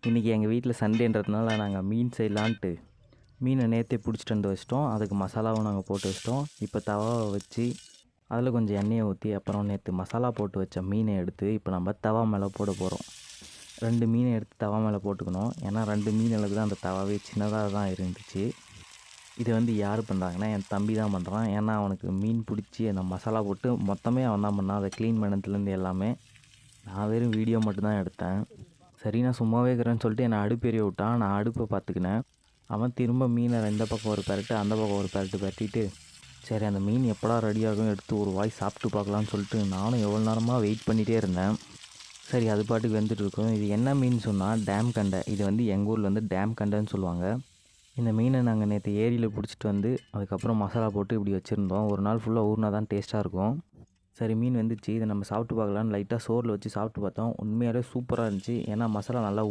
இன்றைக்கி எங்கள் வீட்டில் சண்டேன்றதுனால நாங்கள் மீன் செய்யலான்ட்டு மீனை நேற்றே பிடிச்சிட்டு வந்து வச்சிட்டோம். அதுக்கு மசாலாவும் நாங்கள் போட்டு வச்சிட்டோம். இப்போ தவாவை வச்சு அதில் கொஞ்சம் எண்ணெயை ஊற்றி அப்புறம் நேற்று மசாலா போட்டு வச்ச மீனை எடுத்து இப்போ நம்ம தவா மேலே போட போகிறோம். 2 மீனை எடுத்து தவா மேலே போட்டுக்கணும். ஏன்னா 2 மீன் அளவுக்கு தான் அந்த தவாவே சின்னதாக தான் இருந்துச்சு. இது வந்து யார் பண்ணுறாங்கன்னா என் தம்பி தான் பண்ணுறான். ஏன்னா அவனுக்கு மீன் பிடிச்சி அந்த மசாலா போட்டு மொத்தமே அவன் தான் பண்ணான். அதை க்ளீன் பண்ணதுலேருந்து எல்லாமே நான் வெறும் வீடியோ மட்டும்தான் எடுத்தேன். சரி நான் சும்மாவே இருக்கிறேன்னு சொல்லிட்டு என்னை அடுப்பு எரிய விட்டான். நான் அடுப்பை பார்த்துக்கினேன். அவன் திரும்ப மீனை இந்த பக்கம் ஒரு பெரட்டு அந்த பக்கம் ஒரு பெரட்டு பெரட்டிட்டு சரி அந்த மீன் எப்படா ரெடியாகும் எடுத்து ஒரு வாய் சாப்பிட்டு பார்க்கலான்னு சொல்லிட்டு நானும் எவ்வளோ நேரமாக வெயிட் பண்ணிகிட்டே இருந்தேன். சரி அது பாட்டுக்கு வெந்துட்டு இருக்கும். இது என்ன மீன் சொன்னால் டேம் கண்டை. இது வந்து எங்கள் ஊரில் வந்து டேம் கண்டைன்னு சொல்லுவாங்க. இந்த மீனை நாங்கள் நேற்று ஏரியில் பிடிச்சிட்டு வந்து அதுக்கப்புறம் மசாலா போட்டு இப்படி வச்சுருந்தோம். ஒரு நாள் ஃபுல்லாக ஊறினா தான் டேஸ்ட்டாக இருக்கும். சரி மீன் வந்துச்சு, இதை நம்ம சாப்பிட்டு பார்க்கலான்னு லைட்டாக சோறில் வச்சு சாப்பிட்டு பார்த்தோம். உண்மையாகவே சூப்பராக இருந்துச்சு. ஏன்னா மசாலா நல்லா